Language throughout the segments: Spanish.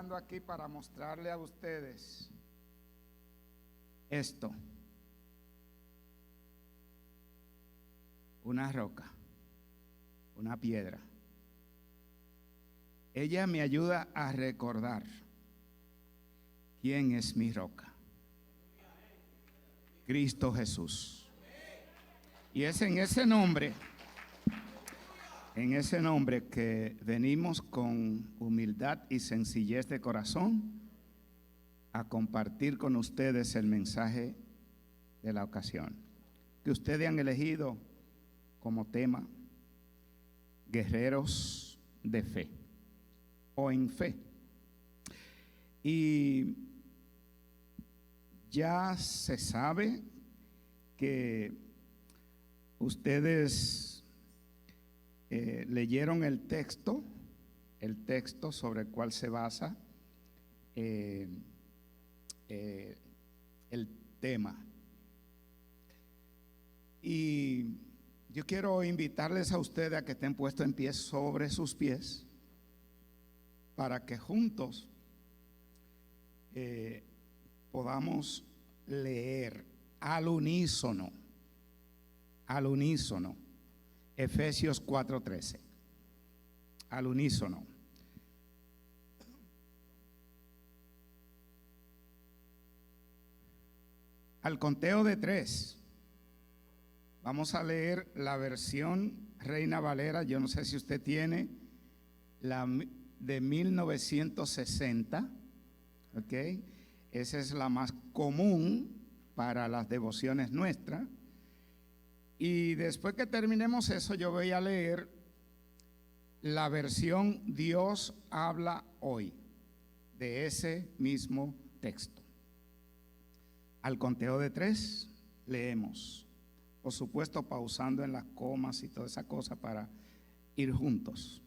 trabajando aquí para mostrarle a ustedes esto. Una roca, una piedra. Ella me ayuda a recordar quién es mi roca. Cristo Jesús. Y es en ese nombre que venimos con humildad y sencillez de corazón a compartir con ustedes el mensaje de la ocasión, que ustedes han elegido como tema: guerreros de fe o en fe. Y ya se sabe que ustedes leyeron el texto sobre el cual se basa el tema. Y yo quiero invitarles a ustedes a que estén puestos en pie sobre sus pies para que juntos podamos leer al unísono Efesios 4:13, al unísono. Al conteo de 3 vamos a leer la versión Reina Valera. Yo no sé si usted tiene la de 1960, ¿ok? Esa es la más común para las devociones nuestras. Y después que terminemos eso, yo voy a leer la versión Dios habla hoy, de ese mismo texto. Al conteo de 3 leemos, por supuesto pausando en las comas y toda esa cosa para ir juntos.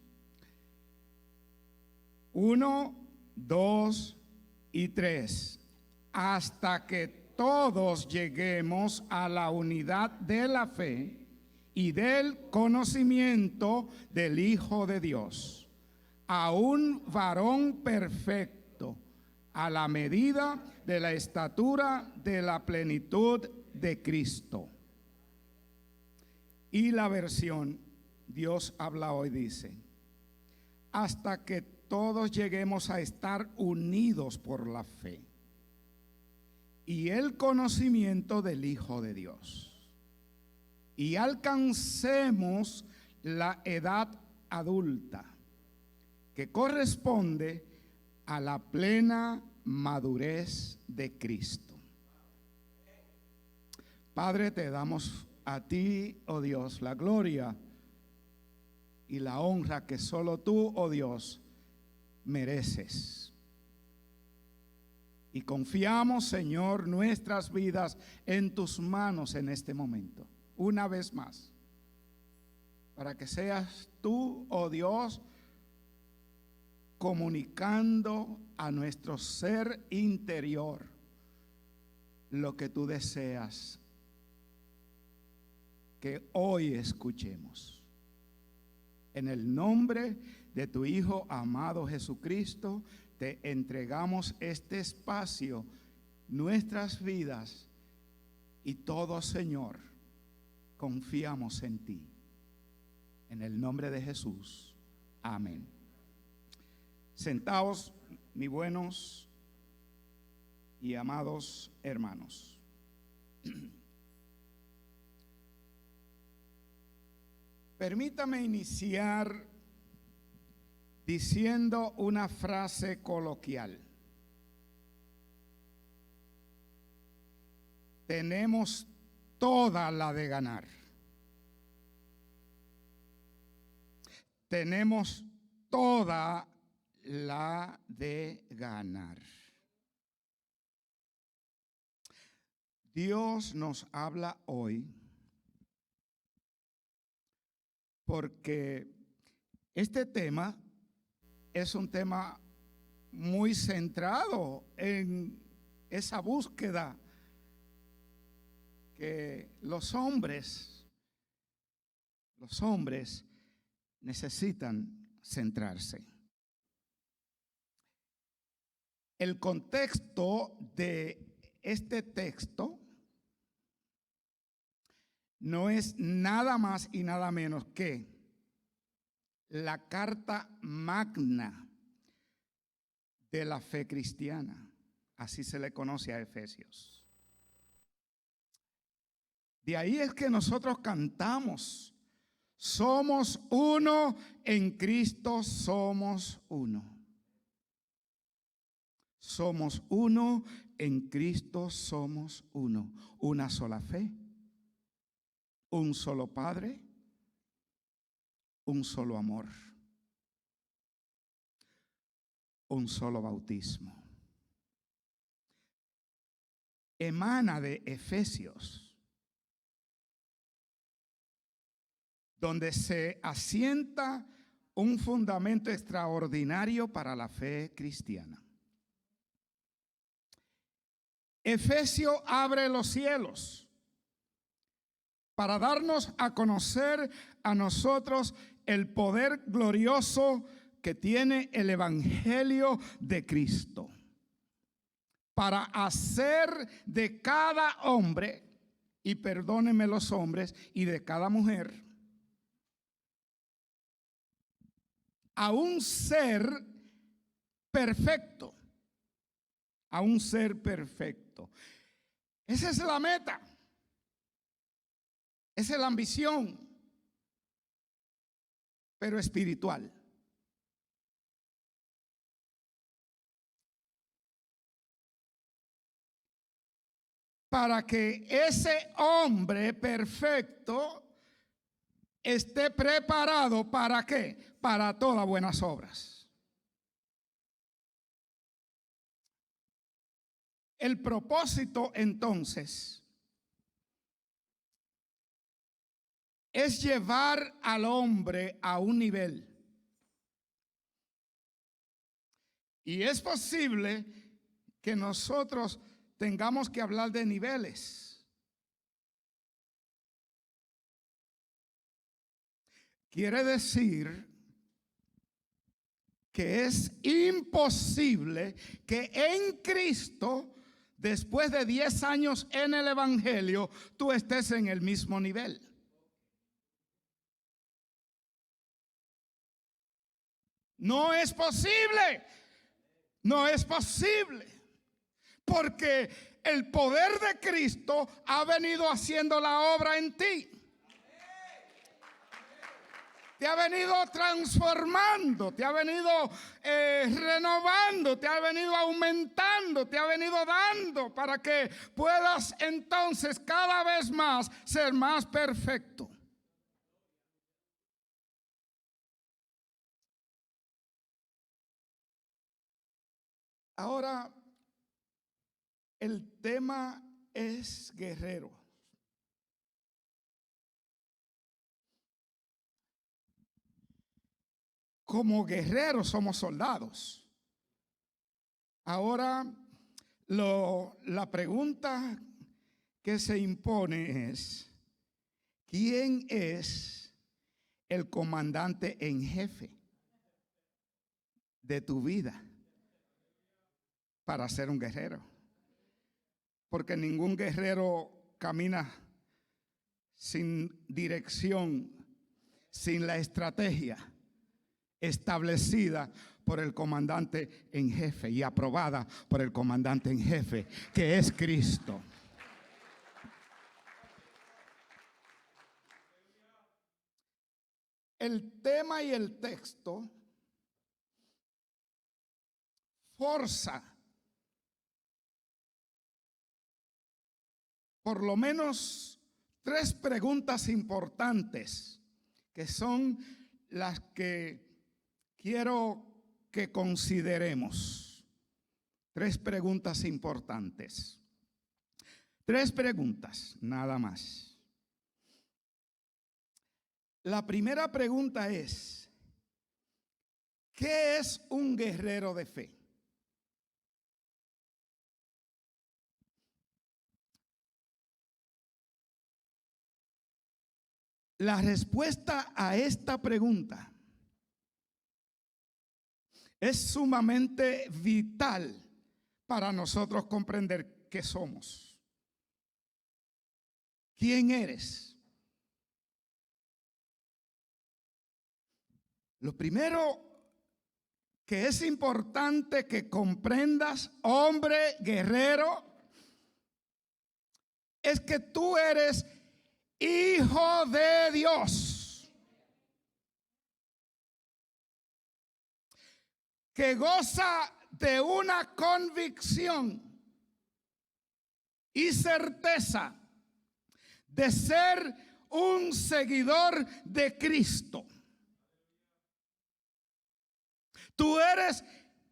1, 2 y 3, hasta que todos lleguemos a la unidad de la fe y del conocimiento del Hijo de Dios, a un varón perfecto, a la medida de la estatura de la plenitud de Cristo. Y la versión Dios habla hoy dice, hasta que todos lleguemos a estar unidos por la fe y el conocimiento del Hijo de Dios, y alcancemos la edad adulta que corresponde a la plena madurez de Cristo. Padre, te damos a ti, oh Dios, la gloria y la honra que solo tú, oh Dios, mereces. Y confiamos, Señor, nuestras vidas en tus manos en este momento, una vez más, para que seas tú, oh Dios, comunicando a nuestro ser interior lo que tú deseas que hoy escuchemos. En el nombre de tu Hijo amado Jesucristo, te entregamos este espacio, nuestras vidas y todo, Señor, confiamos en ti. En el nombre de Jesús, amén. Sentaos, mis buenos y amados hermanos. Permítame iniciar diciendo una frase coloquial. Tenemos toda la de ganar. Tenemos toda la de ganar. Dios nos habla hoy porque este tema es un tema muy centrado en esa búsqueda que los hombres necesitan centrarse. el contexto de este texto no es nada más y nada menos que la carta magna de la fe cristiana. Así se le conoce a Efesios. De ahí es que nosotros cantamos: somos uno en Cristo, somos uno. Somos uno en Cristo, somos uno. Una sola fe, un solo Padre, un solo amor, un solo bautismo. Emana de Efesios, donde se asienta un fundamento extraordinario para la fe cristiana. Efesios abre los cielos para darnos a conocer a nosotros el poder glorioso que tiene el Evangelio de Cristo, para hacer de cada hombre, y perdónenme los hombres, y de cada mujer, a un ser perfecto, a un ser perfecto. Esa es la meta, esa es la ambición, pero espiritual. Para que ese hombre perfecto esté preparado, ¿para qué? Para todas buenas obras. El propósito entonces es llevar al hombre a un nivel. Y es posible que nosotros tengamos que hablar de niveles. Quiere decir que es imposible que en Cristo, después de 10 años en el Evangelio, tú estés en el mismo nivel. No es posible. No es posible. Porque el poder de Cristo ha venido haciendo la obra en ti. Te ha venido transformando, te ha venido renovando, te ha venido aumentando, te ha venido dando para que puedas entonces cada vez más ser más perfecto. Ahora, el tema es guerrero. Como guerreros somos soldados. Ahora, la pregunta que se impone es: ¿quién es el comandante en jefe de tu vida para ser un guerrero? Porque ningún guerrero camina sin dirección, sin la estrategia establecida por el comandante en jefe y aprobada por el comandante en jefe, que es Cristo. El tema y el texto forza por lo menos 3 preguntas importantes, que son las que quiero que consideremos. 3 preguntas importantes. 3 preguntas, nada más. La primera pregunta es: ¿qué es un guerrero de fe? La respuesta a esta pregunta es sumamente vital para nosotros comprender qué somos. ¿Quién eres? Lo primero que es importante que comprendas, hombre guerrero, es que tú eres hijo de Dios, que goza de una convicción y certeza de ser un seguidor de Cristo. Tú eres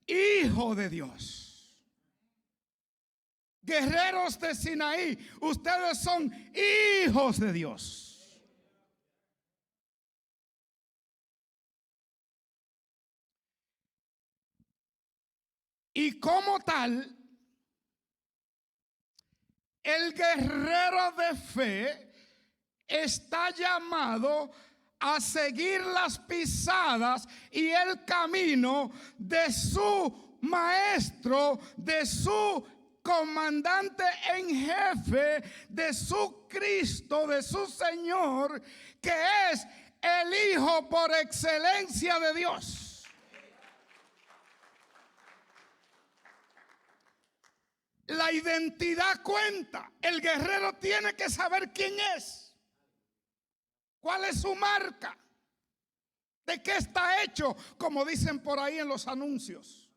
hijo de Dios. Guerreros de Sinaí, ustedes son hijos de Dios. Y como tal, el guerrero de fe está llamado a seguir las pisadas y el camino de su maestro, de su comandante en jefe, de su Cristo, de su Señor, que es el Hijo por excelencia de Dios. La identidad cuenta. El guerrero tiene que saber quién es. ¿Cuál es su marca? ¿De qué está hecho? Como dicen por ahí en los anuncios.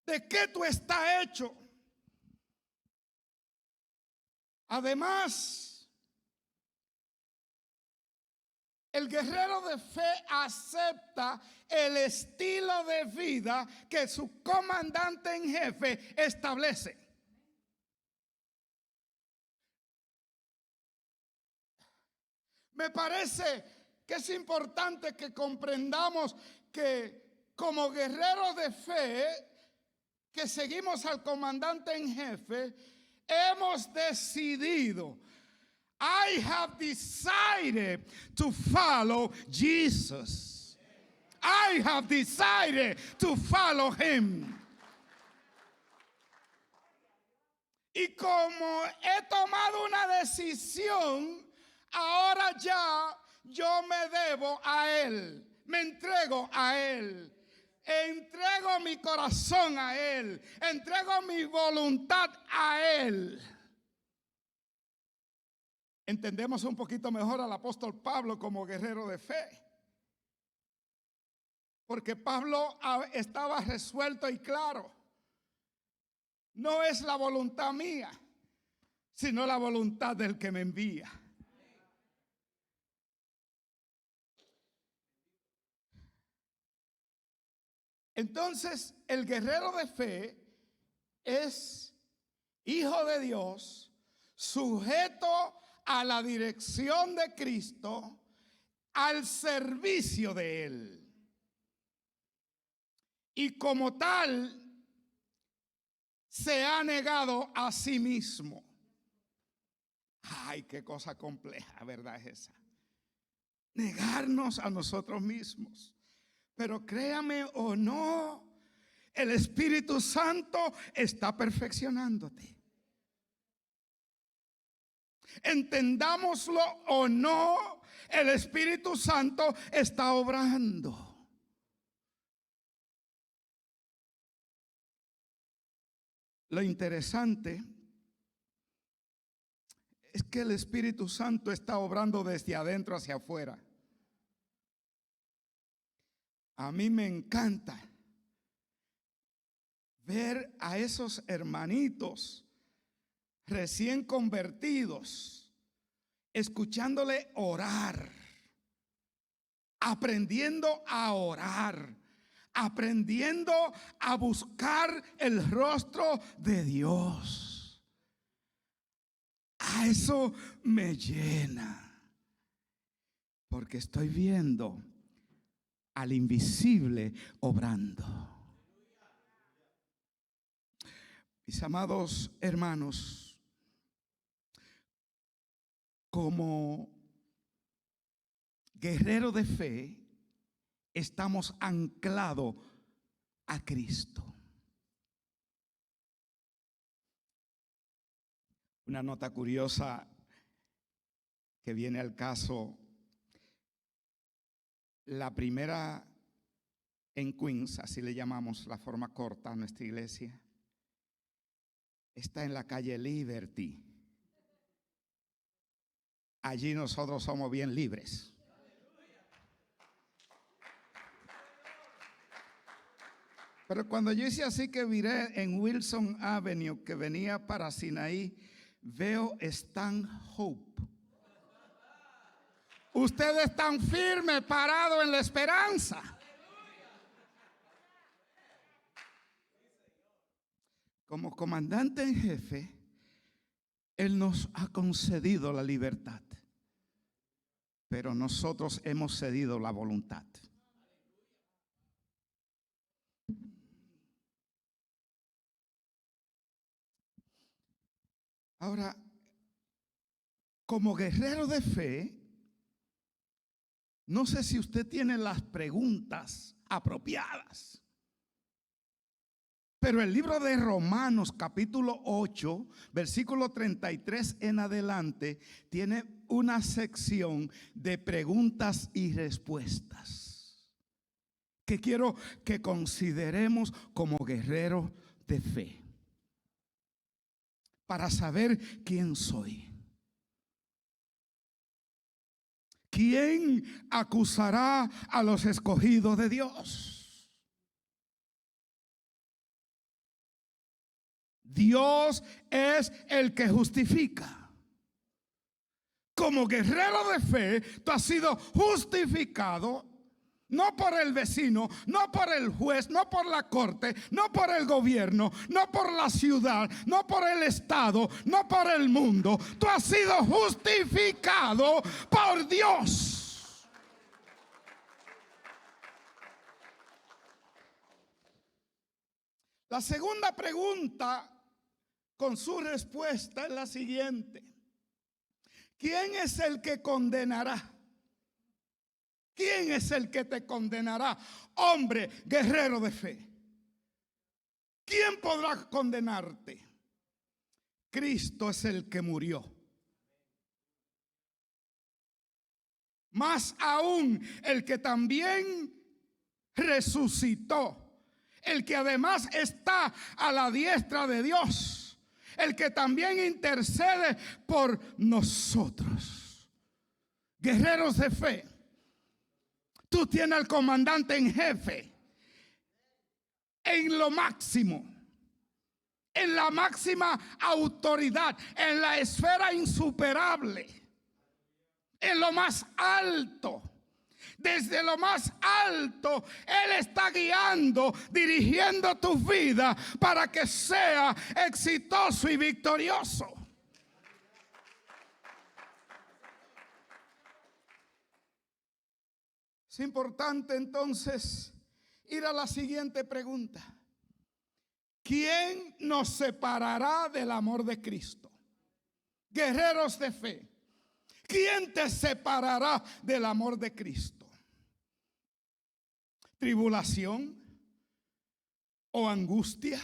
¿De qué tú estás hecho? Además, el guerrero de fe acepta el estilo de vida que su comandante en jefe establece. Me parece que es importante que comprendamos que como guerreros de fe que seguimos al comandante en jefe, hemos decidido, I have decided to follow Jesus. I have decided to follow him. Y como he tomado una decisión, ahora ya yo me debo a Él, me entrego a Él, entrego mi corazón a Él, entrego mi voluntad a Él. Entendemos un poquito mejor al apóstol Pablo como guerrero de fe, porque Pablo estaba resuelto y claro. No es la voluntad mía, sino la voluntad del que me envía. Entonces, el guerrero de fe es hijo de Dios, sujeto a la dirección de Cristo, al servicio de Él. Y como tal, se ha negado a sí mismo. Ay, qué cosa compleja, ¿verdad es esa? Negarnos a nosotros mismos. Pero créame o no, el Espíritu Santo está perfeccionándote. Entendámoslo o no, el Espíritu Santo está obrando. Lo interesante es que el Espíritu Santo está obrando desde adentro hacia afuera. A mí me encanta ver a esos hermanitos recién convertidos, escuchándole orar, aprendiendo a orar, aprendiendo a buscar el rostro de Dios. A eso me llena, porque estoy viendo al invisible obrando. Mis amados hermanos, como guerrero de fe, estamos anclados a Cristo. Una nota curiosa que viene al caso: la primera en Queens, así le llamamos la forma corta a nuestra iglesia, está en la calle Liberty. Allí nosotros somos bien libres. Pero cuando yo hice así que viré en Wilson Avenue, que venía para Sinaí, veo Stand Hope. Ustedes están firmes, parados en la esperanza. Como comandante en jefe, Él nos ha concedido la libertad, pero nosotros hemos cedido la voluntad. Ahora, como guerrero de fe, no sé si usted tiene las preguntas apropiadas, pero el libro de Romanos capítulo 8, versículo 33 en adelante, tiene una sección de preguntas y respuestas que quiero que consideremos como guerreros de fe, para saber quién soy. ¿Quién acusará a los escogidos de Dios? Dios es el que justifica. Como guerrero de fe, tú has sido justificado, no por el vecino, no por el juez, no por la corte, no por el gobierno, no por la ciudad, no por el estado, no por el mundo. Tú has sido justificado por Dios. La segunda pregunta con su respuesta es la siguiente: ¿quién es el que condenará? ¿Quién es el que te condenará, hombre guerrero de fe? ¿Quién podrá condenarte? Cristo es el que murió. Más aún, el que también resucitó, el que además está a la diestra de Dios, el que también intercede por nosotros. Guerreros de fe, tú tienes al comandante en jefe en lo máximo, en la máxima autoridad, en la esfera insuperable, en lo más alto. Desde lo más alto, Él está guiando, dirigiendo tu vida para que sea exitoso y victorioso. Es importante entonces ir a la siguiente pregunta: ¿quién nos separará del amor de Cristo? Guerreros de fe, ¿quién te separará del amor de Cristo? ¿Tribulación o angustia?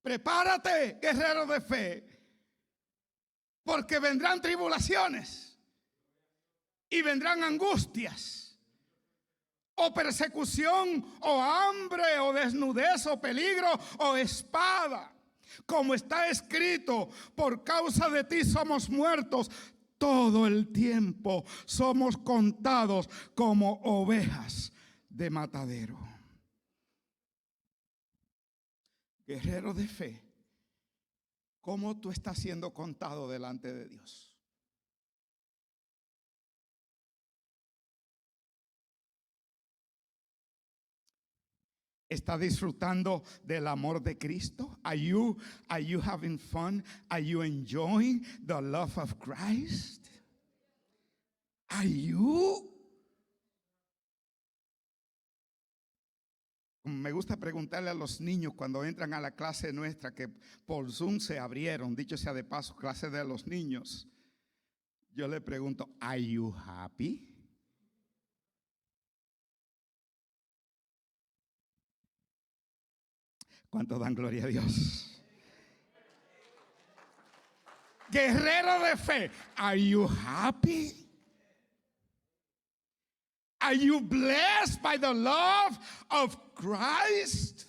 Prepárate, guerrero de fe, porque vendrán tribulaciones y vendrán angustias, o persecución, o hambre, o desnudez, o peligro, o espada. Como está escrito, por causa de ti somos muertos todo el tiempo, somos contados como ovejas de matadero. Guerrero de fe, ¿cómo tú estás siendo contado delante de Dios? ¿Está disfrutando del amor de Cristo? Are you having fun? Are you enjoying the love of Christ? Are you? Me gusta preguntarle a los niños cuando entran a la clase nuestra, que por Zoom se abrieron, dicho sea de paso, clase de los niños. Yo le pregunto, ¿are you happy? ¿Cuántos dan gloria a Dios? Guerrero de fe, are you happy? Are you blessed by the love of Christ?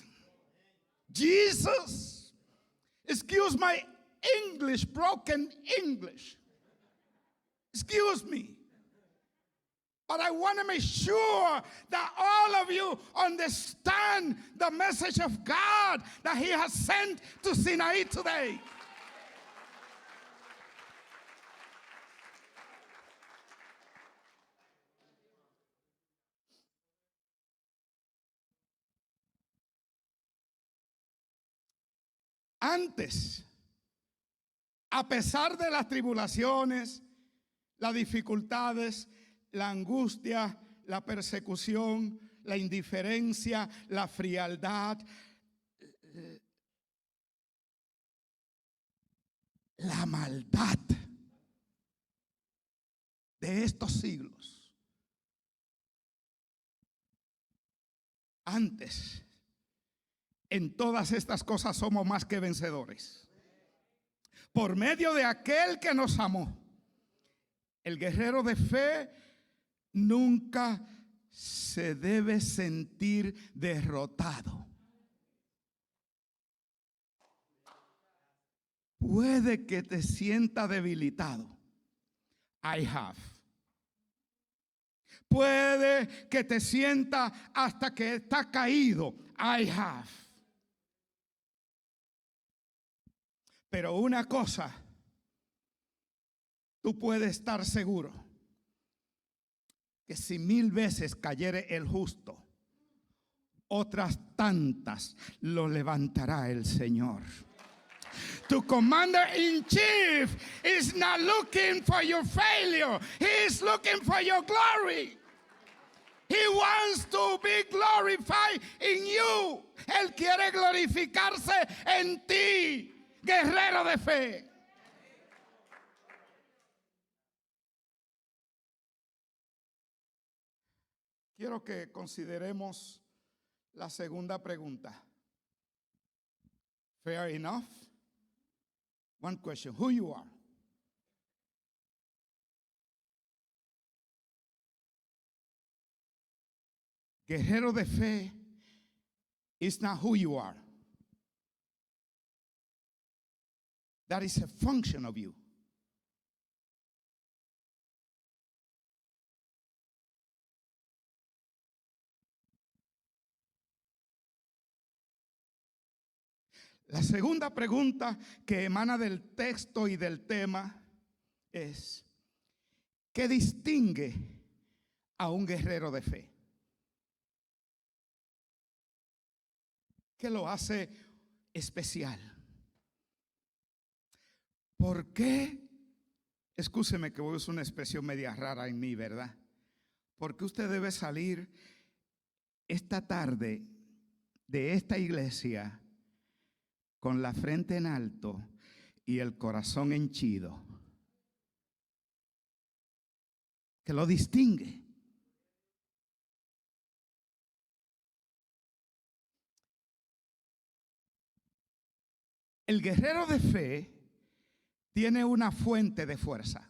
Jesus? Excuse my English, broken English. Excuse me. But I want to make sure that all of you understand the message of God that He has sent to Sinai today. Antes, a pesar de las tribulaciones, las dificultades, la angustia, la persecución, la indiferencia, la frialdad, la maldad de estos siglos. Antes, en todas estas cosas somos más que vencedores. Por medio de aquel que nos amó. El guerrero de fe nunca se debe sentir derrotado. Puede que te sienta debilitado. I have. Puede que te sienta hasta que está caído. I have. Pero una cosa, tú puedes estar seguro que si 1000 veces cayere el justo, otras tantas lo levantará el Señor. Tu commander-in-chief is not looking for your failure. He is looking for your glory. He wants to be glorified in you. Él quiere glorificarse en ti, guerrero de fe. Quiero que consideremos la segunda pregunta. Fair enough? One question, who you are? Guerrero de fe is not who you are. That is a function of you. La segunda pregunta que emana del texto y del tema es: ¿qué distingue a un guerrero de fe? ¿Qué lo hace especial? ¿Por qué? Escúcheme que voy a usar una expresión media rara en mí, ¿verdad? ¿Por qué usted debe salir esta tarde de esta iglesia con la frente en alto y el corazón henchido? ¿Qué lo distingue? El guerrero de fe tiene una fuente de fuerza.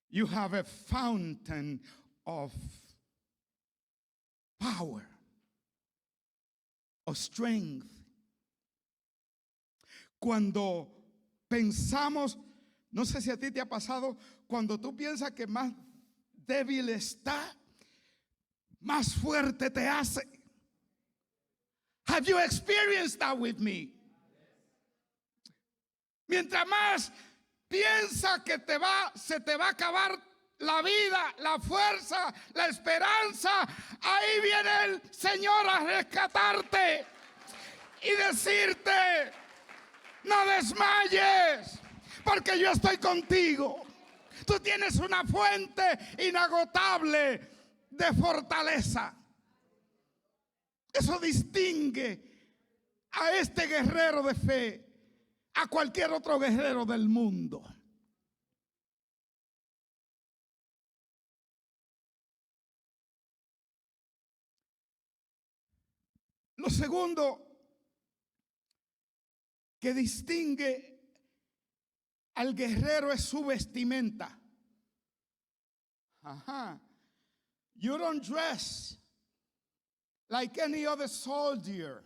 You have a fountain of power, of strength. Cuando pensamos, no sé si a ti te ha pasado, cuando tú piensas que más débil está, más fuerte te hace. Have you experienced that with me? Mientras más piensa que se te va a acabar la vida, la fuerza, la esperanza, ahí viene el Señor a rescatarte y decirte: no desmayes, porque yo estoy contigo. Tú tienes una fuente inagotable de fortaleza. Eso distingue a este guerrero de fe a cualquier otro guerrero del mundo. Lo segundo que distingue al guerrero es su vestimenta. Ajá. You don't dress like any other soldier.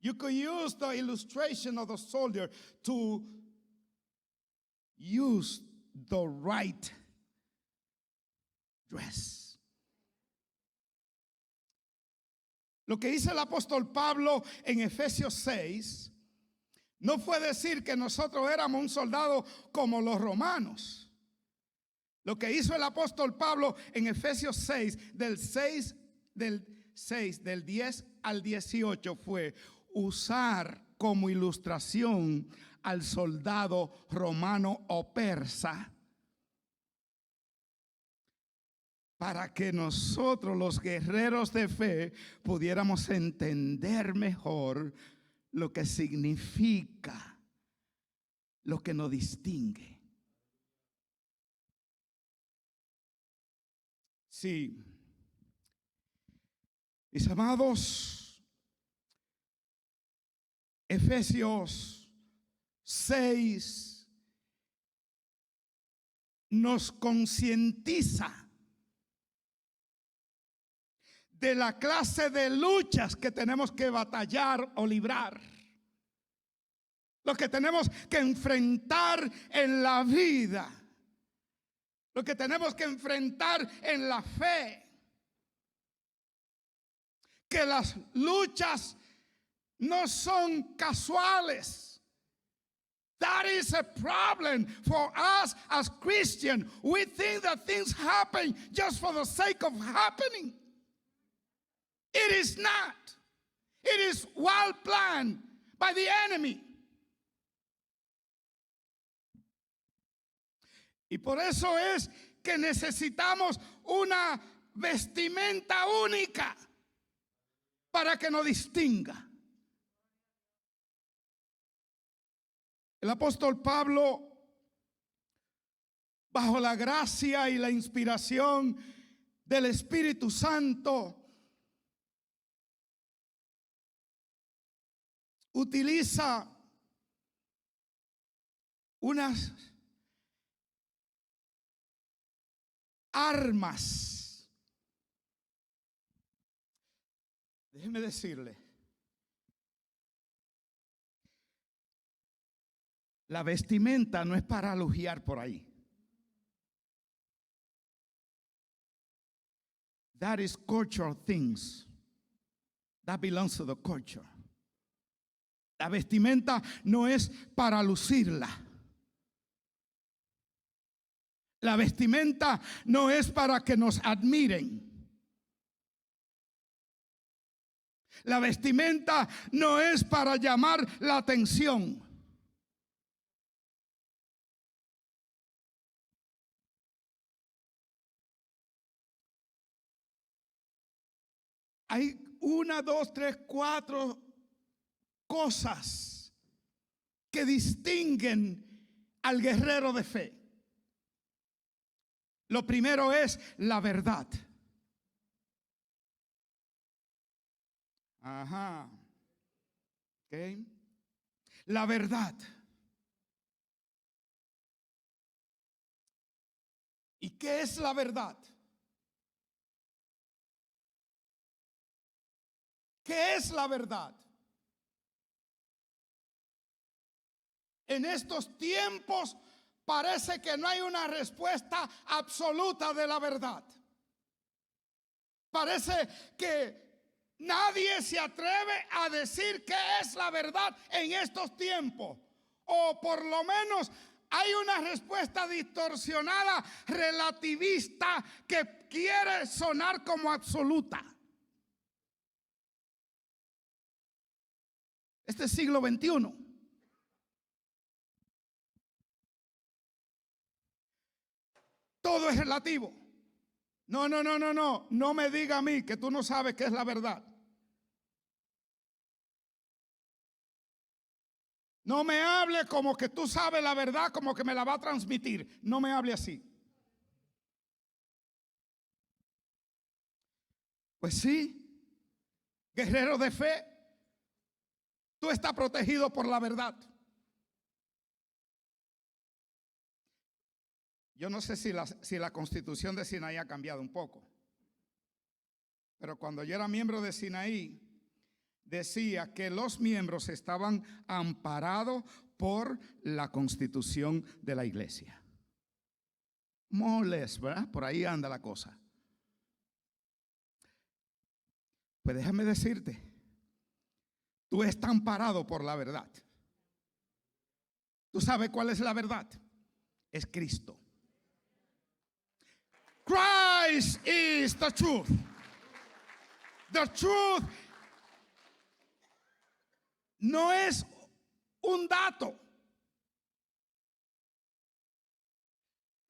You could use the illustration of the soldier to use the right dress. Lo que dice el apóstol Pablo en Efesios 6 no fue decir que nosotros éramos un soldado como los romanos. Lo que hizo el apóstol Pablo en Efesios 6, del 10 al 18, fue usar como ilustración al soldado romano o persa, para que nosotros, los guerreros de fe, pudiéramos entender mejor lo que significa, lo que nos distingue. Sí, mis amados, Efesios 6 nos concientiza de la clase de luchas que tenemos que batallar o librar, lo que tenemos que enfrentar en la vida, lo que tenemos que enfrentar en la fe, que las luchas no son casuales. That is a problem for us as Christians. We think that things happen just for the sake of happening. It is not. It is well planned by the enemy. Y por eso es que necesitamos una vestimenta única para que nos distinga. El apóstol Pablo, bajo la gracia y la inspiración del Espíritu Santo, utiliza unas armas. Déjeme decirle, la vestimenta no es para lujear por ahí. That is cultural things. That belongs to the culture. La vestimenta no es para lucirla. La vestimenta no es para que nos admiren. La vestimenta no es para llamar la atención. Hay 1, 2, 3, 4 cosas que distinguen al guerrero de fe. Lo primero es la verdad. Ajá. Okay. La verdad. ¿Y qué es la verdad? ¿Qué es la verdad? En estos tiempos parece que no hay una respuesta absoluta de la verdad. Parece que nadie se atreve a decir qué es la verdad en estos tiempos. O por lo menos hay una respuesta distorsionada, relativista, que quiere sonar como absoluta. Este es siglo XXI. Todo es relativo. No me diga a mí que tú no sabes qué es la verdad. No me hable como que tú sabes la verdad, como que me la va a transmitir. No me hable así. Pues sí, guerrero de fe, Tú estás protegido por la verdad. Yo no sé si la Constitución de Sinaí ha cambiado un poco, pero cuando yo era miembro de Sinaí, decía que los miembros estaban amparados por la Constitución de la iglesia. More or less, ¿verdad? Por ahí anda la cosa. Pues déjame decirte, tú estás amparado por la verdad. ¿Tú sabes cuál es la verdad? Es Cristo. Christ is the truth. The truth no es un dato.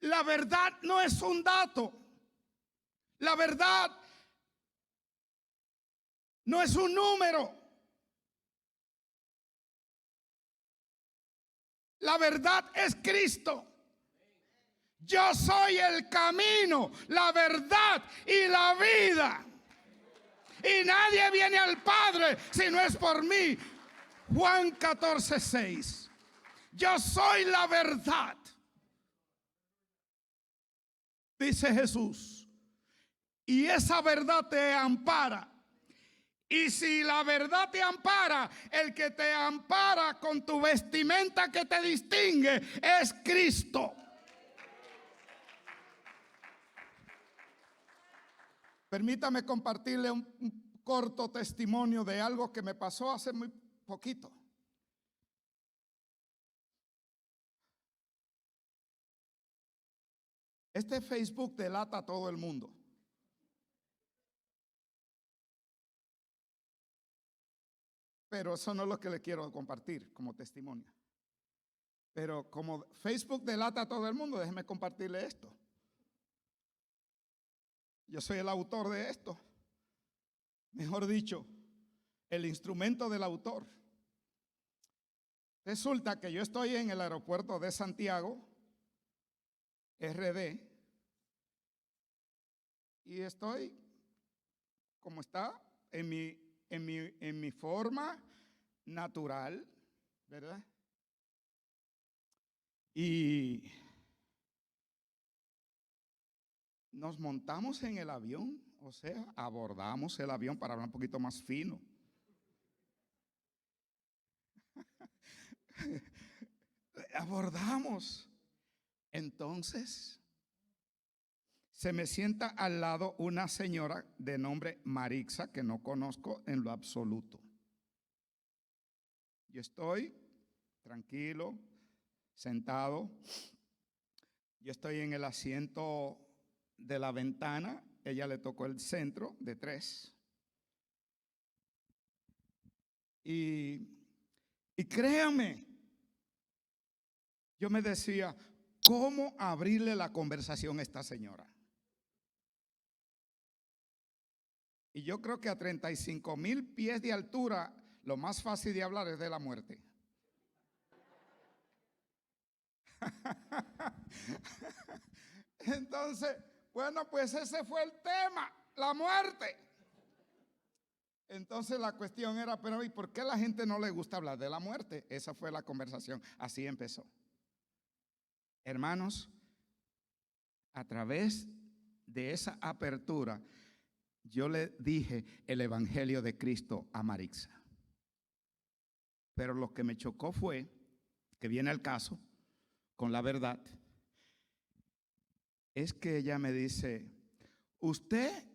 La verdad no es un dato. La verdad no es un número. La verdad es Cristo. Yo soy el camino, la verdad y la vida. Y nadie viene al Padre si no es por mí. Juan 14:6. Yo soy la verdad, dice Jesús. Y esa verdad te ampara. Y si la verdad te ampara, el que te ampara con tu vestimenta que te distingue es Cristo. Permítame compartirle un corto testimonio de algo que me pasó hace muy poquito. Este Facebook delata a todo el mundo. Pero eso no es lo que le quiero compartir como testimonio. Pero como Facebook delata a todo el mundo, déjeme compartirle esto. Yo soy el autor de esto. Mejor dicho, el instrumento del autor. Resulta que yo estoy en el aeropuerto de Santiago, RD, y estoy como está en mi forma natural, ¿verdad? Y nos montamos en el avión, o sea, abordamos el avión para hablar un poquito más fino. Abordamos. Entonces, se me sienta al lado una señora de nombre Marixa que no conozco en lo absoluto. Yo estoy tranquilo, sentado. Yo estoy en el asiento de la ventana. Ella le tocó el centro de 3. Y créame, yo me decía, ¿cómo abrirle la conversación a esta señora? Y yo creo que a 35,000 pies de altura, lo más fácil de hablar es de la muerte. Entonces, bueno, pues ese fue el tema, la muerte. Entonces la cuestión era, pero ¿y por qué a la gente no le gusta hablar de la muerte? Esa fue la conversación, así empezó. Hermanos, a través de esa apertura, yo le dije el evangelio de Cristo a Marixa. Pero lo que me chocó fue, que viene el caso, con la verdad, es que ella me dice, ¿usted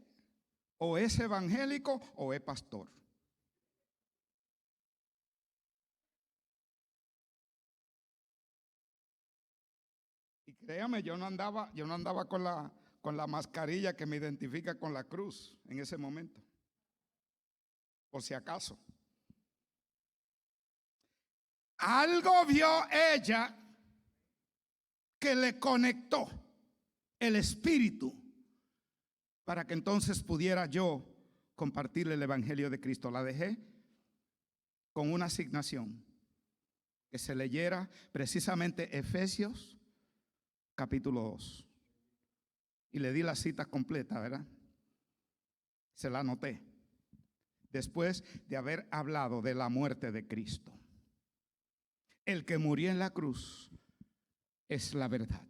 o es evangélico o es pastor? Y créame, yo no andaba con la mascarilla que me identifica con la cruz en ese momento, por si acaso. Algo vio ella que le conectó el espíritu para que entonces pudiera yo compartirle el evangelio de Cristo. La dejé con una asignación, que se leyera precisamente Efesios capítulo 2. Y le di la cita completa, ¿verdad? Se la anoté. después de haber hablado de la muerte de Cristo. El que murió en la cruz es la verdad.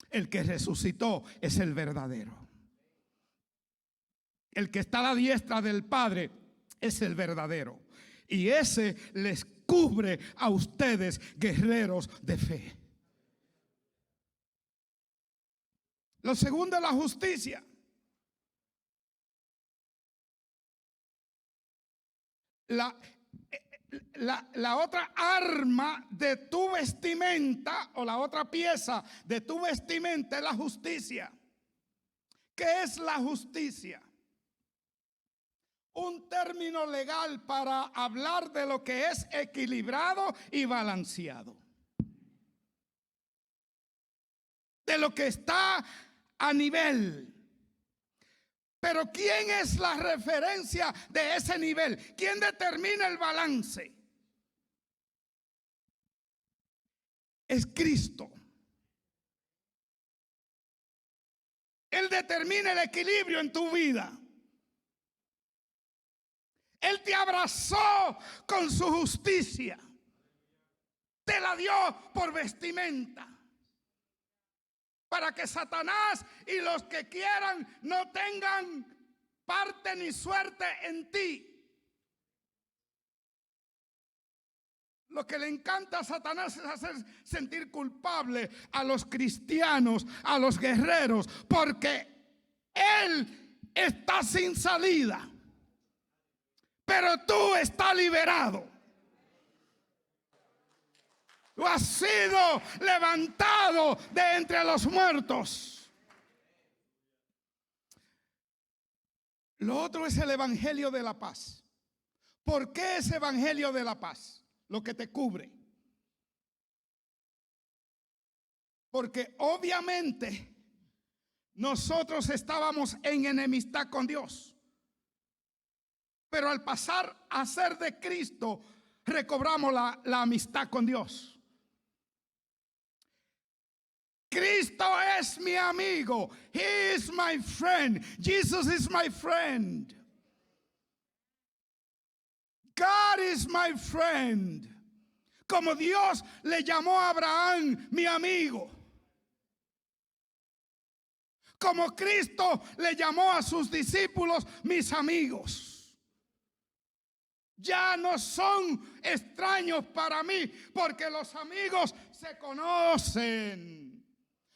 El que resucitó es el verdadero. El que está a la diestra del Padre es el verdadero. Y ese les cubre a ustedes, guerreros de fe. Lo segundo es la justicia. La otra arma de tu vestimenta, o la otra pieza de tu vestimenta, es la justicia. ¿Qué es la justicia? Un término legal para hablar de lo que es equilibrado y balanceado, de lo que está a nivel. Pero ¿quién es la referencia de ese nivel? ¿Quién determina el balance? Es Cristo. Él determina el equilibrio en tu vida. Él te abrazó con su justicia. Te la dio por vestimenta. Para que Satanás y los que quieran no tengan parte ni suerte en ti. Lo que le encanta a Satanás es hacer sentir culpable a los cristianos, a los guerreros, porque él está sin salida, pero tú estás liberado. Tú has sido levantado de entre los muertos. Lo otro es el evangelio de la paz. ¿Por qué es evangelio de la paz? Lo que te cubre. Porque obviamente nosotros estábamos en enemistad con Dios. Pero al pasar a ser de Cristo, recobramos la amistad con Dios. Cristo es mi amigo. He is my friend. Jesus is my friend. God is my friend. Como Dios le llamó a Abraham mi amigo. Como Cristo le llamó a sus discípulos mis amigos. Ya no son extraños para mí, porque los amigos se conocen.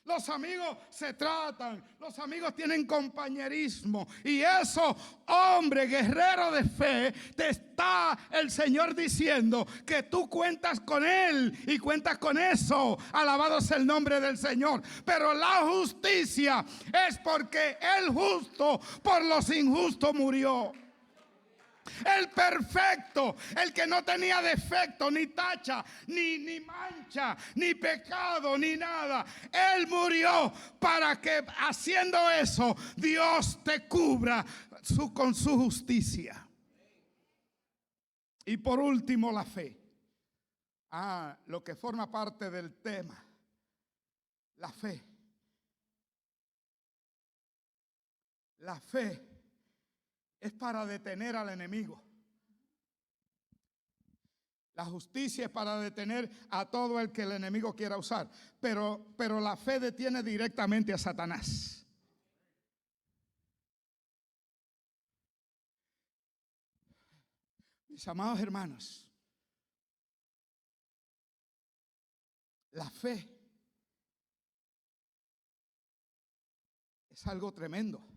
Los amigos se tratan, los amigos tienen compañerismo. Y eso, hombre guerrero de fe, te está el Señor diciendo que tú cuentas con Él y cuentas con eso. Alabado sea el nombre del Señor. Pero la justicia es porque el justo por los injustos murió. El perfecto, el que no tenía defecto, ni tacha, ni mancha, ni pecado, ni nada. Él murió para que haciendo eso Dios te cubra con su justicia. Y por último, la fe. Lo que forma parte del tema. La fe. La fe es para detener al enemigo. La justicia es para detener a todo el que el enemigo quiera usar. Pero la fe detiene directamente a Satanás. Mis amados hermanos, la fe es algo tremendo.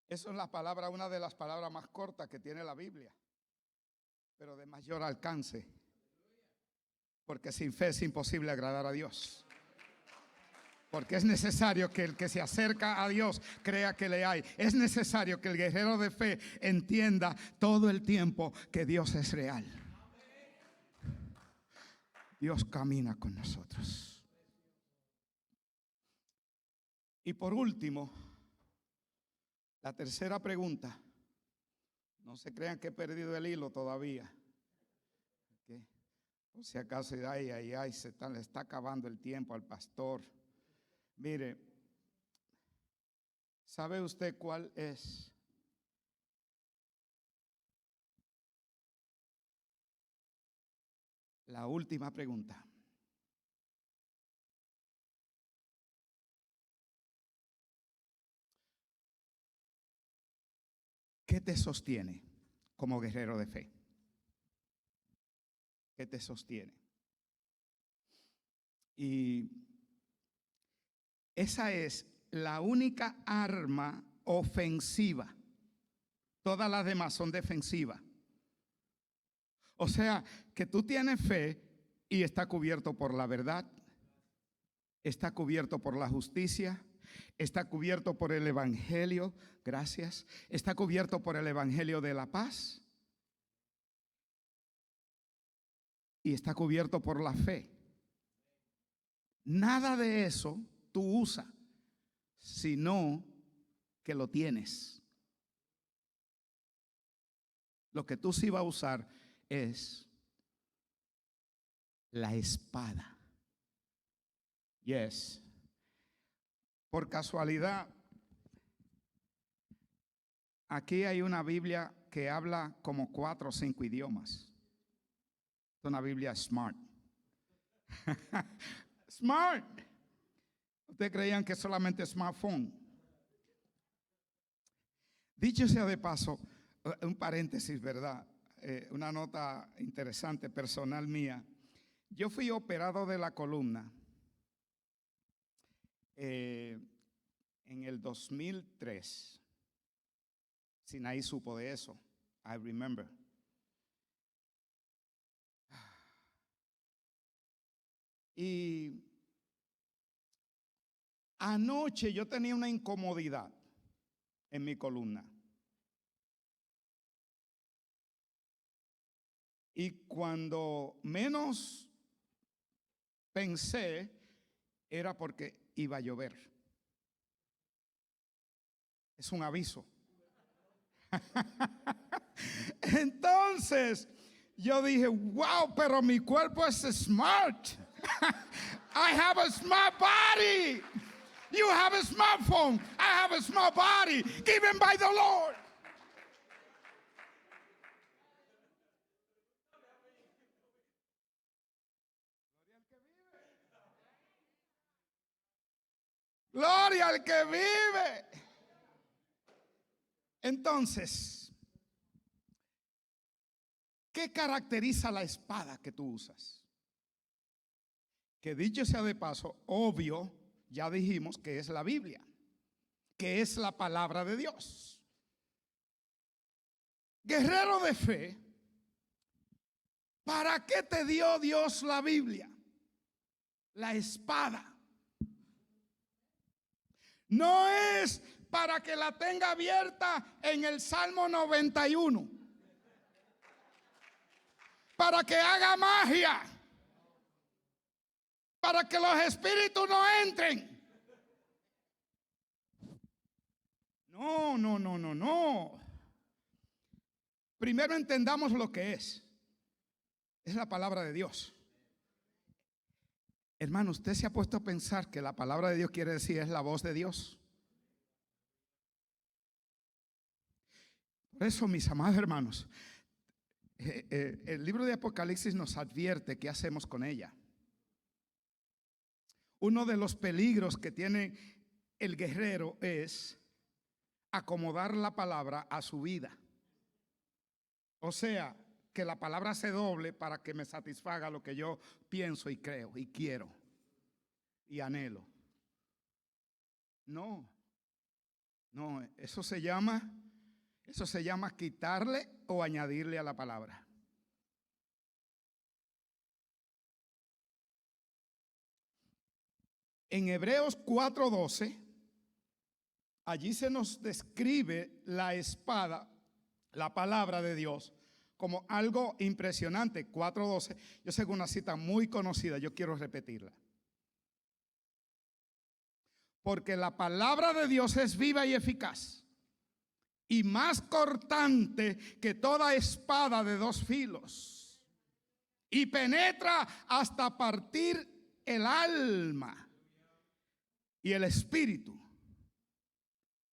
Eso es la palabra, una de las palabras más cortas que tiene la Biblia, pero de mayor alcance. Porque sin fe es imposible agradar a Dios. Porque es necesario que el que se acerca a Dios crea que le hay. Es necesario que el guerrero de fe entienda todo el tiempo que Dios es real. Dios camina con nosotros. Y por último, la tercera pregunta. No se crean que he perdido el hilo todavía. ¿Okay? O si acaso, le está acabando el tiempo al pastor. Mire, ¿Sabe usted cuál es la última pregunta? ¿Qué te sostiene como guerrero de fe? ¿Qué te sostiene? Y esa es la única arma ofensiva. Todas las demás son defensivas. O sea, que tú tienes fe y está cubierto por la verdad, está cubierto por la justicia, está cubierto por el evangelio, gracias, está cubierto por el evangelio de la paz y está cubierto por la fe. Nada de eso tú usas, sino que lo tienes. Lo que tú sí vas a usar es la espada. Yes. Por casualidad, aquí hay una Biblia que habla como 4 o 5 idiomas. Es una Biblia smart. Smart. Ustedes creían que solamente smartphone. Dicho sea de paso, un paréntesis, ¿verdad? Una nota interesante personal mía. Yo fui operado de la columna en el 2003. Sinaí supo de eso. I remember. Y anoche yo tenía una incomodidad en mi columna. Y cuando menos pensé, era porque iba a llover. Es un aviso. Entonces yo dije, wow, pero mi cuerpo es smart. I have a smart body. You have a smartphone. I have a smart body given by the Lord. Gloria al que vive. Entonces, ¿qué caracteriza la espada que tú usas? Que dicho sea de paso, obvio, ya dijimos que es la Biblia, que es la palabra de Dios. Guerrero de fe, ¿para qué te dio Dios la Biblia? La espada. No es para que la tenga abierta en el Salmo 91, para que haga magia, para que los espíritus no entren. No, no, no, no, no. Primero entendamos lo que es. Es la palabra de Dios. Hermano, ¿usted se ha puesto a pensar que la palabra de Dios quiere decir es la voz de Dios? Por eso, mis amados hermanos, el libro de Apocalipsis nos advierte qué hacemos con ella. Uno de los peligros que tiene el guerrero es acomodar la palabra a su vida. O sea, que la palabra se doble para que me satisfaga lo que yo pienso y creo y quiero y anhelo. No, no, eso se llama quitarle o añadirle a la palabra. En Hebreos 4:12, allí se nos describe la espada, la palabra de Dios, como algo impresionante. 4:12, yo sé que una cita muy conocida, yo quiero repetirla. Porque la palabra de Dios es viva y eficaz, y más cortante que toda espada de 2 filos, y penetra hasta partir el alma y el espíritu,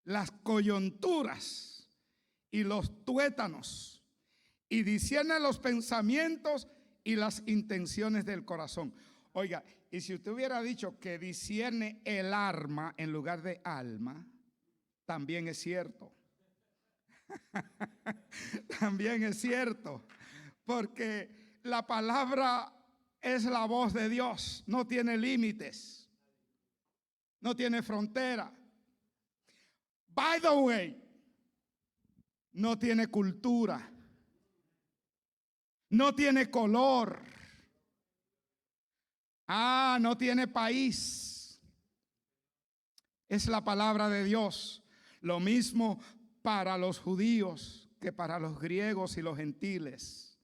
las coyunturas y los tuétanos, y discierne los pensamientos y las intenciones del corazón. Oiga, y si usted hubiera dicho que discierne el arma en lugar de alma, también es cierto. También es cierto, porque la palabra es la voz de Dios, no tiene límites, no tiene frontera. By the way, no tiene cultura, no tiene color, no tiene país. Es la palabra de Dios. Lo mismo para los judíos que para los griegos y los gentiles,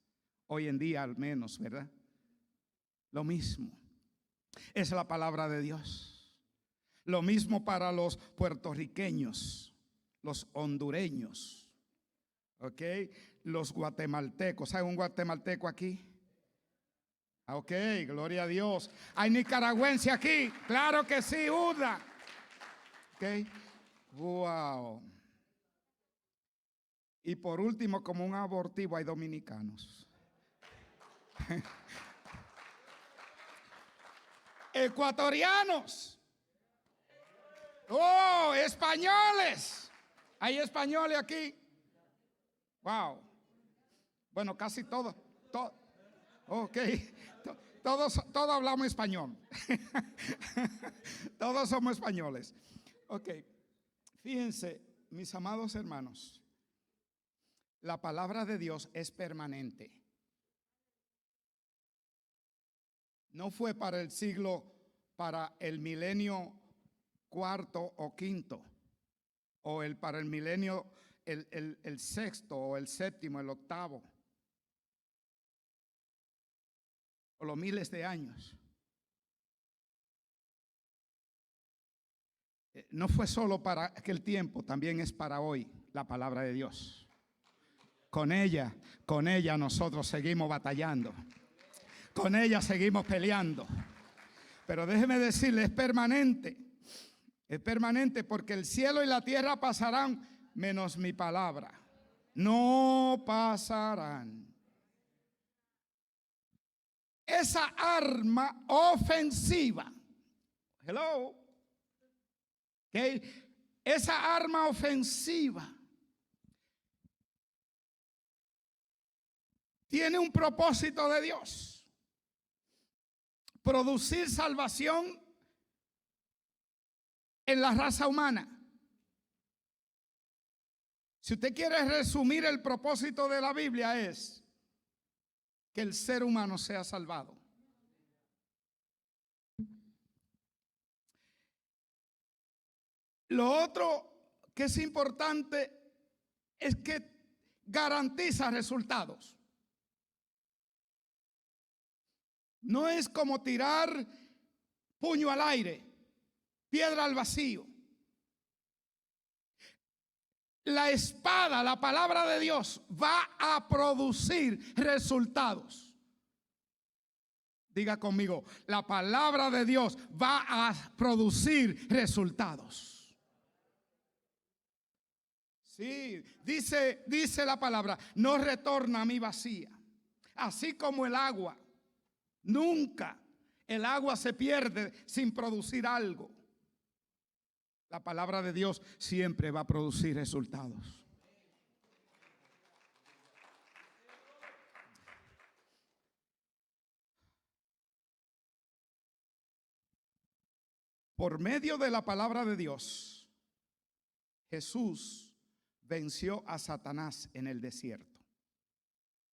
hoy en día al menos, ¿verdad? Lo mismo, es la palabra de Dios. Lo mismo para los puertorriqueños, los hondureños, ¿ok? Los guatemaltecos. ¿Hay un guatemalteco aquí? Ok, gloria a Dios. ¿Hay nicaragüense aquí? Claro que sí, una. Ok, wow. Y por último, como un abortivo, hay dominicanos. Ecuatorianos. Oh, españoles. ¿Hay españoles aquí? Wow. Bueno, casi todos. Ok. Todos hablamos español. Todos somos españoles. Ok. Fíjense, mis amados hermanos, la palabra de Dios es permanente. No fue para el siglo, para el milenio cuarto o quinto, o para el milenio, el sexto o el séptimo, el octavo, o los miles de años. No fue solo para aquel tiempo, también es para hoy la palabra de Dios. Con ella nosotros seguimos batallando. Con ella seguimos peleando. Pero déjeme decirle, es permanente. Es permanente porque el cielo y la tierra pasarán, menos mi palabra. No pasarán. Esa arma ofensiva. Hello. Okay. Esa arma ofensiva tiene un propósito de Dios. Producir salvación en la raza humana. Si usted quiere resumir el propósito de la Biblia, es que el ser humano sea salvado. Lo otro que es importante es que garantiza resultados. No es como tirar puño al aire, piedra al vacío. La espada, la palabra de Dios, va a producir resultados. Diga conmigo, la palabra de Dios va a producir resultados. Sí, dice la palabra, no retorna a mí vacía. Así como el agua, nunca el agua se pierde sin producir algo. La palabra de Dios siempre va a producir resultados. Por medio de la palabra de Dios, Jesús venció a Satanás en el desierto.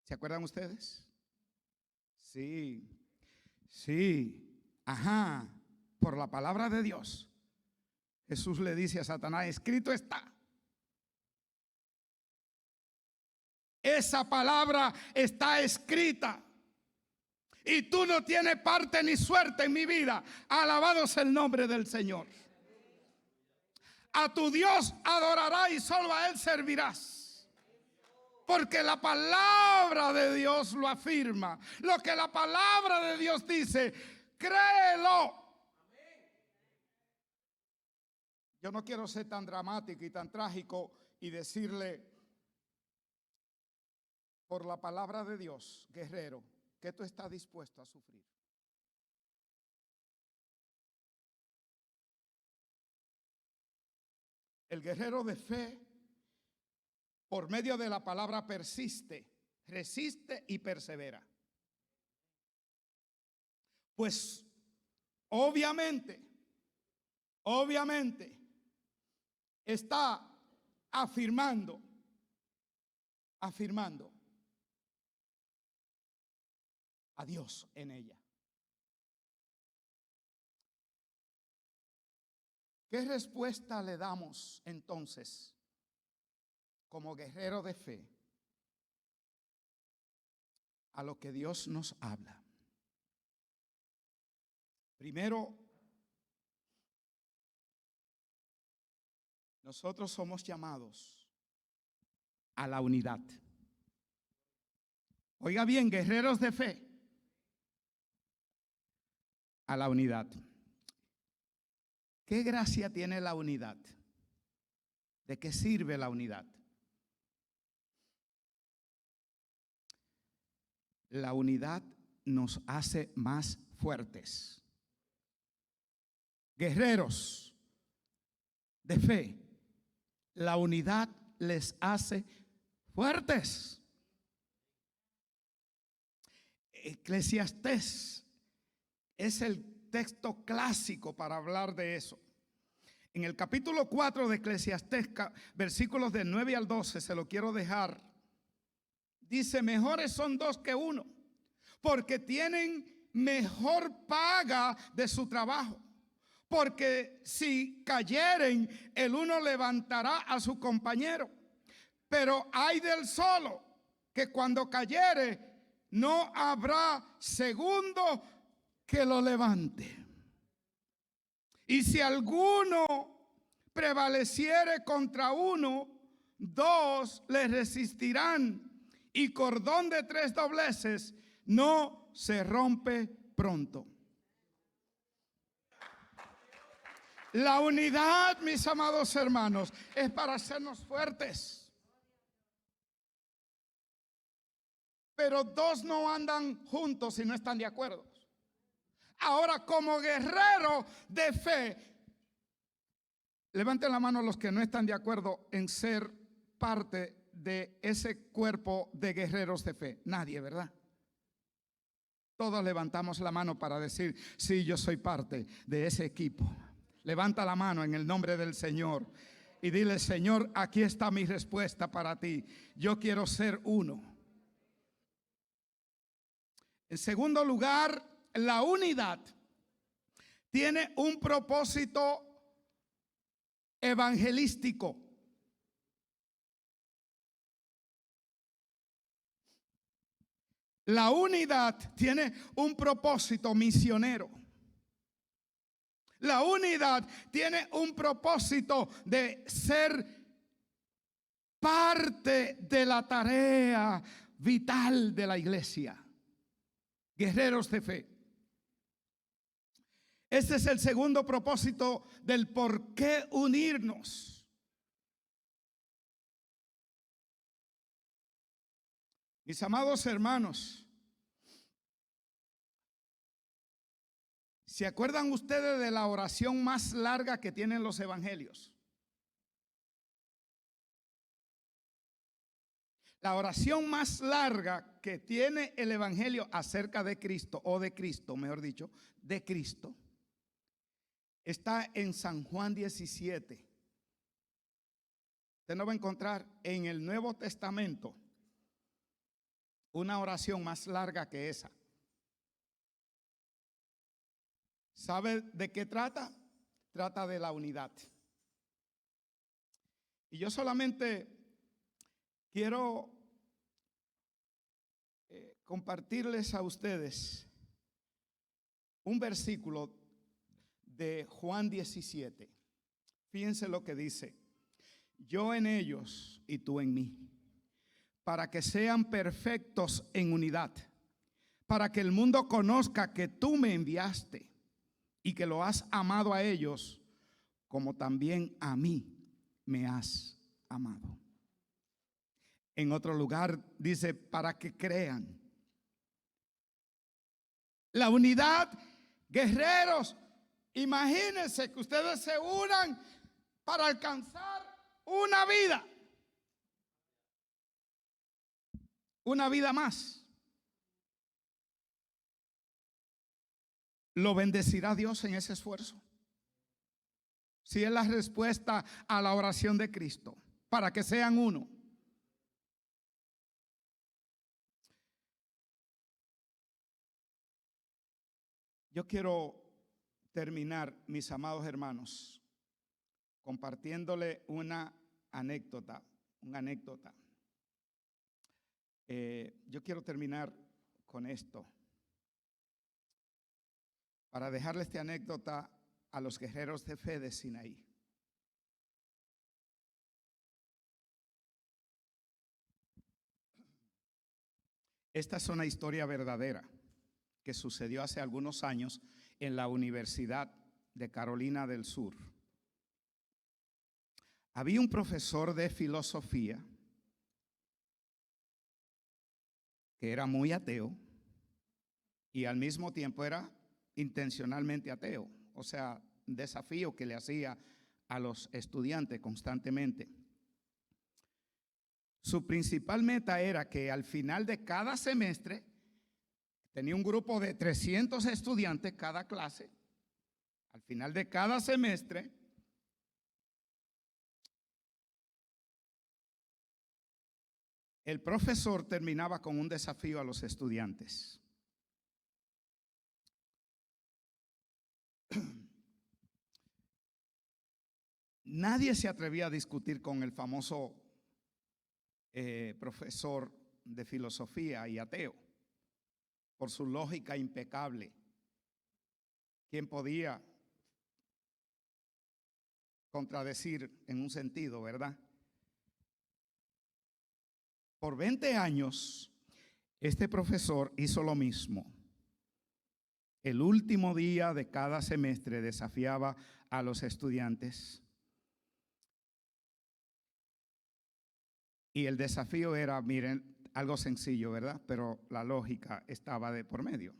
¿Se acuerdan ustedes? Sí, ajá, por la palabra de Dios. Jesús le dice a Satanás, escrito está. Esa palabra está escrita. Y tú no tienes parte ni suerte en mi vida. Alabado sea el nombre del Señor. A tu Dios adorarás y solo a Él servirás. Porque la palabra de Dios lo afirma. Lo que la palabra de Dios dice, créelo. Yo no quiero ser tan dramático y tan trágico y decirle por la palabra de Dios, guerrero, ¿qué tú estás dispuesto a sufrir? El guerrero de fe, por medio de la palabra persiste, resiste y persevera. Pues obviamente está afirmando a Dios en ella. ¿Qué respuesta le damos entonces como guerrero de fe a lo que Dios nos habla? Primero, nosotros somos llamados a la unidad. Oiga bien, guerreros de fe, a la unidad. ¿Qué gracia tiene la unidad? ¿De qué sirve la unidad? La unidad nos hace más fuertes. Guerreros de fe, la unidad les hace fuertes. Eclesiastés es el texto clásico para hablar de eso. En el capítulo 4 de Eclesiastés, versículos del 9 al 12, se lo quiero dejar. Dice, mejores son dos que uno, porque tienen mejor paga de su trabajo. Porque si cayeren, el uno levantará a su compañero. Pero hay del solo, que cuando cayere, no habrá segundo que lo levante. Y si alguno prevaleciere contra uno, dos le resistirán. Y cordón de tres dobleces no se rompe pronto. La unidad, mis amados hermanos, es para hacernos fuertes. Pero dos no andan juntos si no están de acuerdo. Ahora, como guerrero de fe, levanten la mano los que no están de acuerdo en ser parte de ese cuerpo de guerreros de fe. Nadie, ¿verdad? Todos levantamos la mano para decir, sí, yo soy parte de ese equipo. Levanta la mano en el nombre del Señor y dile, Señor, aquí está mi respuesta para ti. Yo quiero ser uno. En segundo lugar, la unidad tiene un propósito evangelístico. La unidad tiene un propósito misionero. La unidad tiene un propósito de ser parte de la tarea vital de la iglesia. Guerreros de fe. Este es el segundo propósito del por qué unirnos. Mis amados hermanos, ¿se acuerdan ustedes de la oración más larga que tienen los evangelios? La oración más larga que tiene el evangelio acerca de Cristo, o de Cristo, mejor dicho, de Cristo, está en San Juan 17. Usted no va a encontrar en el Nuevo Testamento una oración más larga que esa. ¿Sabe de qué trata? Trata de la unidad. Y yo solamente quiero compartirles a ustedes un versículo de Juan 17. Fíjense lo que dice. Yo en ellos y tú en mí, para que sean perfectos en unidad, para que el mundo conozca que tú me enviaste y que lo has amado a ellos como también a mí me has amado. En otro lugar dice, para que crean. La unidad, guerreros, imagínense que ustedes se unan para alcanzar una vida más. ¿Lo bendecirá Dios en ese esfuerzo? Si es la respuesta a la oración de Cristo, para que sean uno. Yo quiero terminar, mis amados hermanos, compartiéndole una anécdota. Yo quiero terminar con esto, para dejarle esta anécdota a los guerreros de fe de Sinaí. Esta es una historia verdadera que sucedió hace algunos años en la Universidad de Carolina del Sur. Había un profesor de filosofía que era muy ateo y al mismo tiempo era intencionalmente ateo, o sea, un desafío que le hacía a los estudiantes constantemente. Su principal meta era que al final de cada semestre, tenía un grupo de 300 estudiantes cada clase, al final de cada semestre, el profesor terminaba con un desafío a los estudiantes. Nadie se atrevía a discutir con el famoso profesor de filosofía y ateo, por su lógica impecable. ¿Quién podía contradecir en un sentido, verdad? Por 20 años, este profesor hizo lo mismo. El último día de cada semestre desafiaba a los estudiantes. Y el desafío era, miren, algo sencillo, ¿verdad? Pero la lógica estaba de por medio.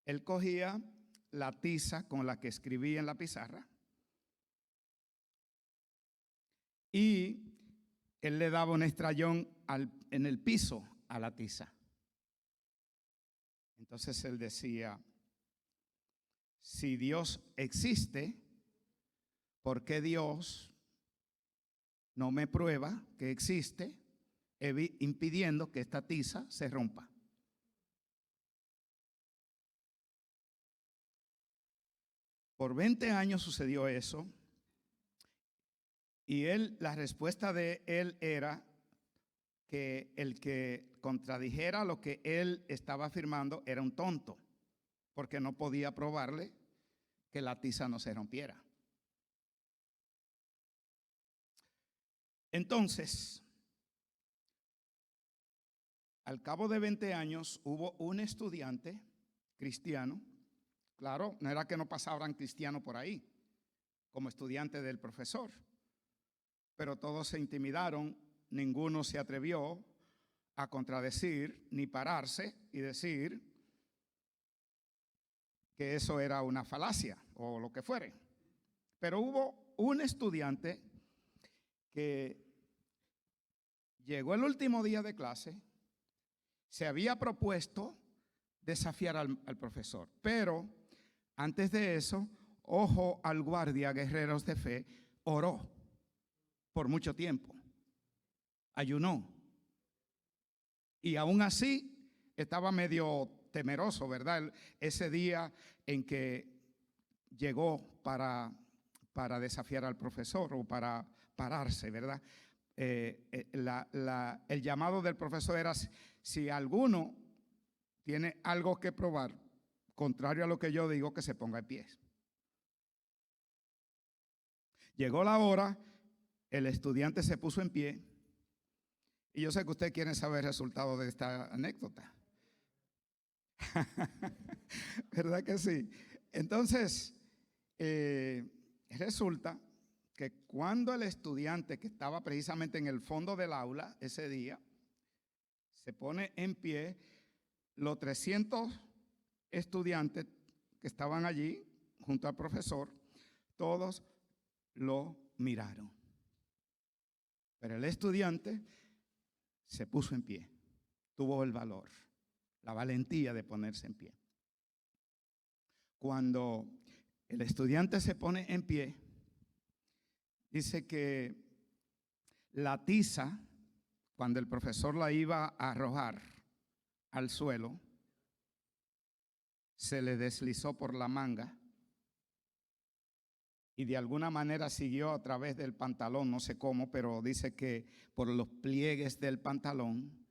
Él cogía la tiza con la que escribía en la pizarra y él le daba un estrellón en el piso a la tiza. Entonces él decía, si Dios existe, ¿por qué Dios no me prueba que existe, impidiendo que esta tiza se rompa? Por 20 años sucedió eso. Y la respuesta de él era que el que contradijera lo que él estaba afirmando era un tonto, porque no podía probarle que la tiza no se rompiera. Entonces, al cabo de 20 años hubo un estudiante cristiano. Claro, no era que no pasaban cristianos por ahí, como estudiante del profesor, pero todos se intimidaron, ninguno se atrevió a contradecir ni pararse y decir que eso era una falacia o lo que fuere. Pero hubo un estudiante que llegó el último día de clase, se había propuesto desafiar al profesor, pero antes de eso, ojo al guardia, guerreros de fe, oró por mucho tiempo, ayunó, y aún así estaba medio temeroso, ¿verdad? Ese día en que llegó para desafiar al profesor o para pararse, ¿verdad? El llamado del profesor era, si alguno tiene algo que probar, contrario a lo que yo digo, que se ponga en pie. Llegó la hora, el estudiante se puso en pie, y yo sé que usted quiere saber el resultado de esta anécdota. ¿Verdad que sí? Entonces, resulta que cuando el estudiante que estaba precisamente en el fondo del aula ese día se pone en pie, los 300 estudiantes que estaban allí junto al profesor, todos lo miraron. Pero el estudiante se puso en pie, tuvo el valor, la valentía de ponerse en pie. Cuando el estudiante se pone en pie, dice que la tiza, cuando el profesor la iba a arrojar al suelo, se le deslizó por la manga y de alguna manera siguió a través del pantalón, no sé cómo, pero dice que por los pliegues del pantalón,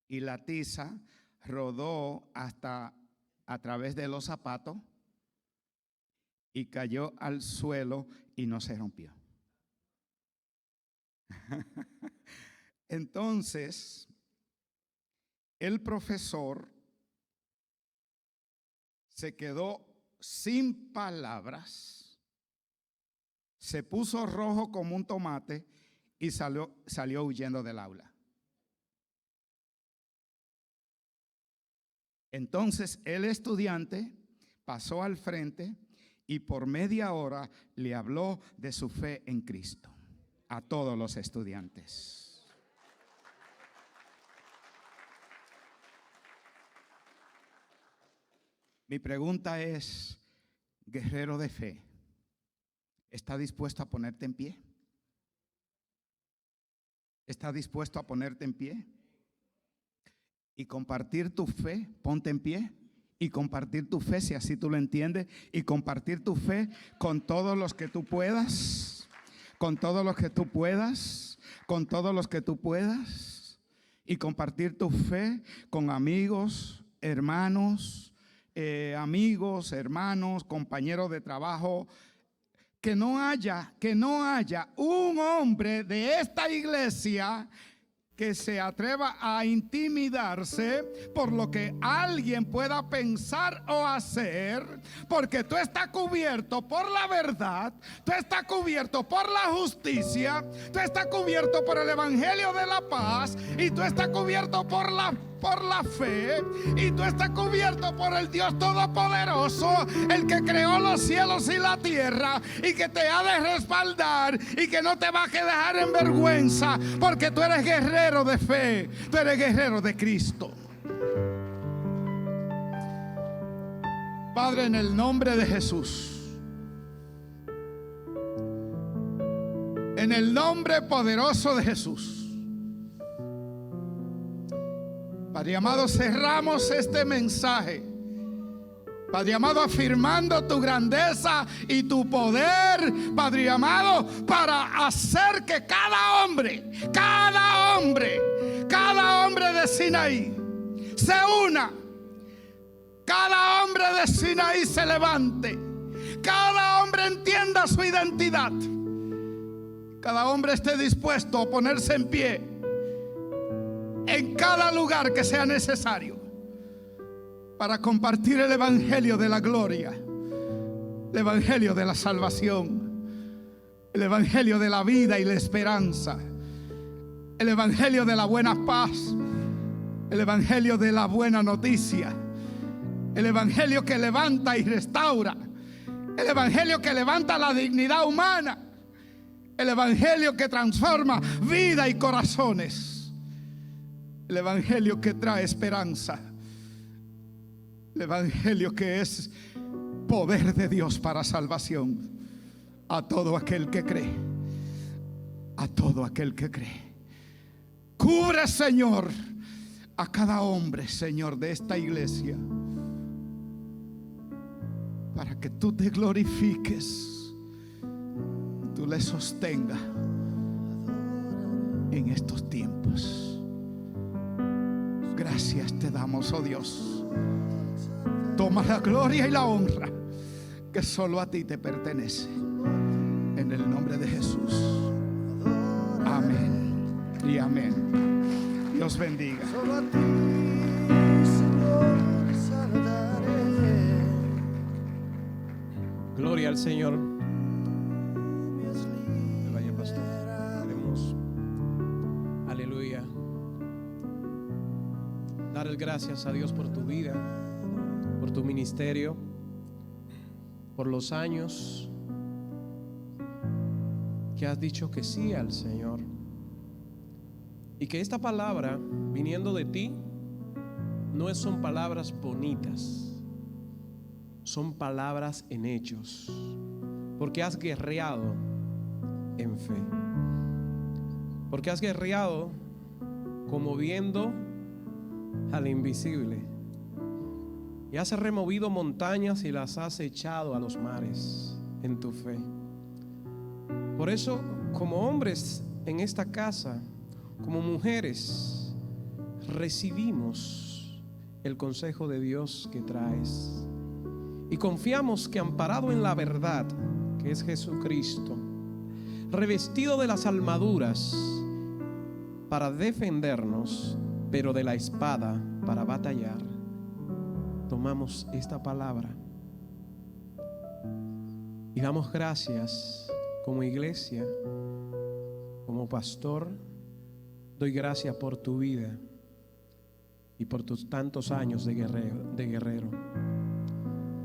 y la tiza rodó hasta a través de los zapatos y cayó al suelo y no se rompió. Entonces, el profesor se quedó sin palabras, se puso rojo como un tomate y salió huyendo del aula. Entonces el estudiante pasó al frente y por media hora le habló de su fe en Cristo a todos los estudiantes. Mi pregunta es, guerrero de fe, ¿está dispuesto a ponerte en pie? ¿Está dispuesto a ponerte en pie? Y compartir tu fe, ponte en pie. Y compartir tu fe, si así tú lo entiendes. Y compartir tu fe con todos los que tú puedas. Con todos los que tú puedas. Con todos los que tú puedas. Y compartir tu fe con amigos, hermanos, compañeros de trabajo. Que no haya un hombre de esta iglesia que se atreva a intimidarse por lo que alguien pueda pensar o hacer, porque tú estás cubierto por la verdad, tú estás cubierto por la justicia, tú estás cubierto por el evangelio de la paz, y tú estás cubierto por la fe, y tú estás cubierto por el Dios Todopoderoso, el que creó los cielos y la tierra, y que te ha de respaldar y que no te va a dejar en vergüenza, porque tú eres guerrero de fe, tú eres guerrero de Cristo. Padre, en el nombre de Jesús, en el nombre poderoso de Jesús, Padre amado, cerramos este mensaje, Padre amado, afirmando tu grandeza y tu poder, Padre amado, para hacer que cada hombre de Sinaí se una, cada hombre de Sinaí se levante, cada hombre entienda su identidad, cada hombre esté dispuesto a ponerse en pie en cada lugar que sea necesario para compartir el evangelio de la gloria, el evangelio de la salvación, el evangelio de la vida y la esperanza, el evangelio de la buena paz, el evangelio de la buena noticia, el evangelio que levanta y restaura, el evangelio que levanta la dignidad humana, el evangelio que transforma vida y corazones, el evangelio que trae esperanza, el evangelio que es poder de Dios para salvación a todo aquel que cree, a todo aquel que cree. Cubre, Señor, a cada hombre, Señor, de esta iglesia, para que tú te glorifiques, tú le sostengas en estos tiempos. Gracias te damos, oh Dios. Toma la gloria y la honra que solo a ti te pertenece. En el nombre de Jesús. Amén y amén. Dios bendiga. Solo a ti, Señor, saludaré. Gloria al Señor. Dar gracias a Dios por tu vida, por tu ministerio, por los años que has dicho que sí al Señor. Y que esta palabra, viniendo de ti, no son palabras bonitas, son palabras en hechos, porque has guerreado en fe, porque has guerreado como viendo al invisible, y has removido montañas y las has echado a los mares en tu fe. Por eso, como hombres en esta casa, como mujeres, recibimos el consejo de Dios que traes y confiamos que, amparado en la verdad que es Jesucristo, revestido de las armaduras para defendernos, pero de la espada para batallar, tomamos esta palabra y damos gracias como iglesia, como pastor. Doy gracias por tu vida y por tus tantos años de guerrero.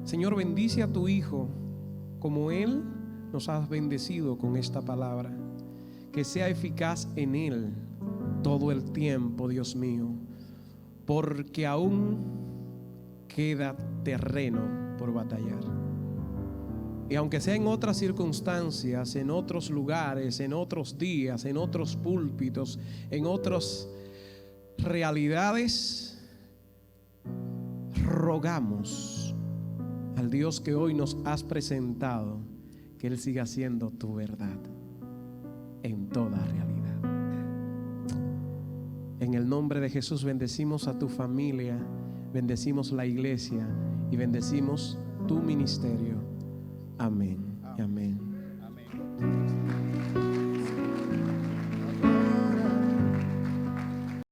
Señor, bendice a tu Hijo como Él nos has bendecido con esta palabra. Que sea eficaz en Él todo el tiempo, Dios mío, porque aún queda terreno por batallar. Y aunque sea en otras circunstancias, en otros lugares, en otros días, en otros púlpitos, en otras realidades, rogamos al Dios que hoy nos has presentado, que Él siga siendo tu verdad en toda realidad. En el nombre de Jesús bendecimos a tu familia, bendecimos la iglesia y bendecimos tu ministerio. Amén. Amén. Amén.